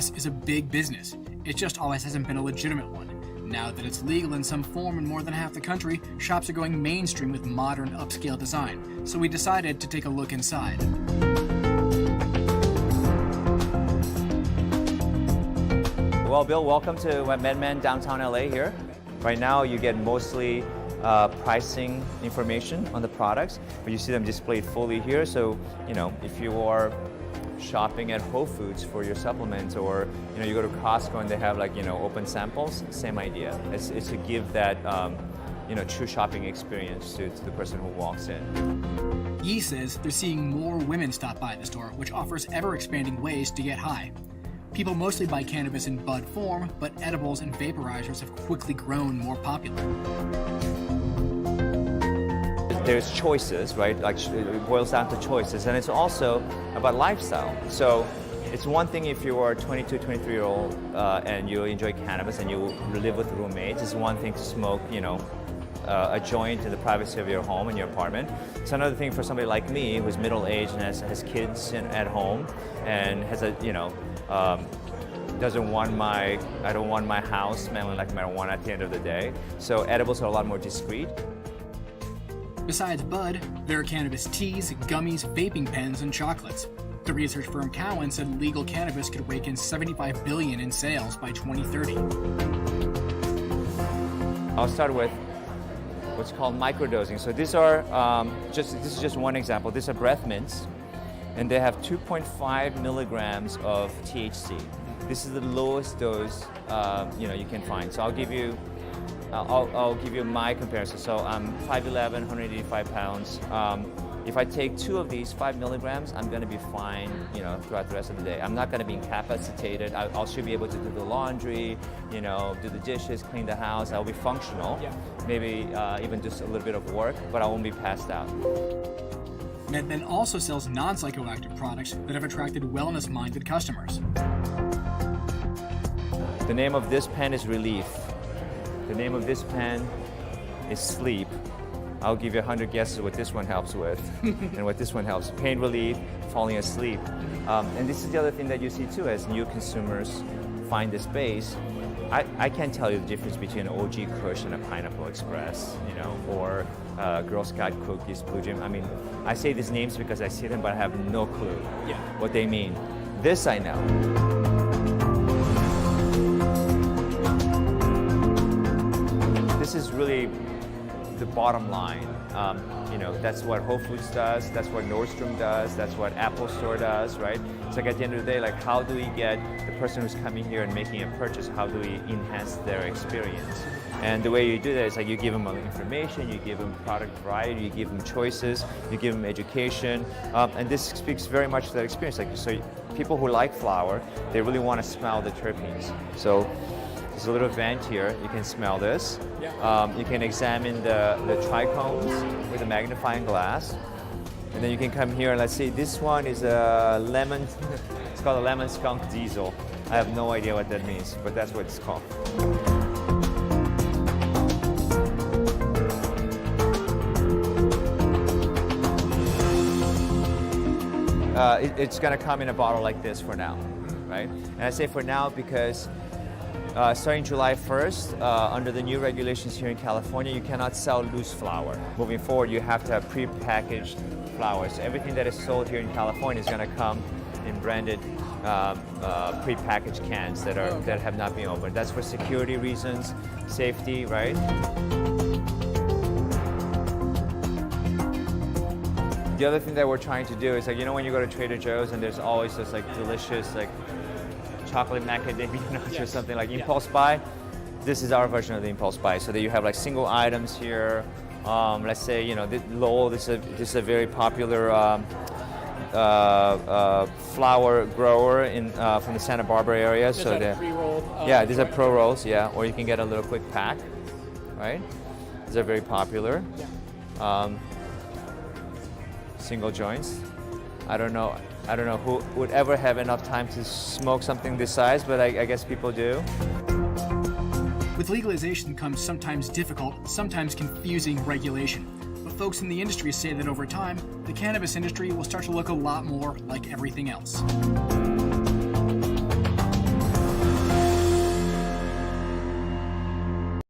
Cannabis is a big business. It just always hasn't been a legitimate one. Now that it's legal in some form in more than half the country, shops are going mainstream with modern, upscale design. So we decided to take a look inside. Well, Bill, welcome to MedMen downtown LA here. Right now, you get mostly pricing information on the products, but you see them displayed fully here. So, if you are shopping at Whole Foods for your supplements, or you go to Costco and they have open samples, same idea. It's to give that true shopping experience to the person who walks in. Yi says they're seeing more women stop by the store, which offers ever-expanding ways to get high. People mostly buy cannabis in bud form, but edibles and vaporizers have quickly grown more popular. There's choices, right? It boils down to choices, and it's also about lifestyle. So it's one thing if you are a 22, 23-year-old and you enjoy cannabis and you live with roommates. It's one thing to smoke, a joint in the privacy of your home and your apartment. It's another thing for somebody like me who's middle-aged and has kids at home and has I don't want my house smelling like marijuana at the end of the day. So edibles are a lot more discreet. Besides bud, there are cannabis teas, gummies, vaping pens, and chocolates. The research firm Cowen said legal cannabis could rake in $75 billion in sales by 2030. I'll start with what's called microdosing. So these are this is just one example. These are breath mints, and they have 2.5 milligrams of THC. This is the lowest dose you can find. So I'll give you my comparison. So I'm 5'11", 185 pounds. If I take 2 of these 5 milligrams, I'm going to be fine, throughout the rest of the day. I'm not going to be incapacitated. I should be able to do the laundry, do the dishes, clean the house. I'll be functional. Yeah. Maybe even just a little bit of work, but I won't be passed out. MedMen also sells non-psychoactive products that have attracted wellness-minded customers. The name of this pen is Relief. The name of this pen is Sleep. I'll give you 100 guesses what this one helps with and what this one helps. Pain relief, falling asleep. And this is the other thing that you see too as new consumers find this space. I can't tell you the difference between an OG Kush and a Pineapple Express, or Girl Scout cookies, Blue Jim. I mean, I say these names because I see them, but I have no clue what they mean. This I know. This is really the bottom line. That's what Whole Foods does, that's what Nordstrom does, that's what Apple Store does, right? It's like at the end of the day, how do we get the person who's coming here and making a purchase, how do we enhance their experience? And the way you do that is you give them information, you give them product variety, you give them choices, you give them education, and this speaks very much to that experience. So people who like flower, they really want to smell the terpenes. So there's a little vent here. You can smell this. You can examine the trichomes with a magnifying glass. And then you can come here and let's see, this one is a lemon, it's called a lemon skunk diesel. I have no idea what that means, but that's what it's called. It's gonna come in a bottle like this for now, right? And I say for now because starting July 1st, under the new regulations here in California, you cannot sell loose flower. Moving forward, you have to have pre-packaged flower. So everything that is sold here in California is going to come in branded pre-packaged cans that have not been opened. That's for security reasons, safety, right? The other thing that we're trying to do is when you go to Trader Joe's and there's always this delicious chocolate macadamia nuts or something impulse buy. This is our version of the impulse buy, so that you have single items here. Let's say Lowell. This is a very popular flower grower from the Santa Barbara area. Is so that pre-rolled? These are pro rolls. Yeah, or you can get a little quick pack, right? These are very popular. Yeah. Single joints. I don't know who would ever have enough time to smoke something this size, but I guess people do. With legalization comes sometimes difficult, sometimes confusing regulation. But folks in the industry say that over time, the cannabis industry will start to look a lot more like everything else.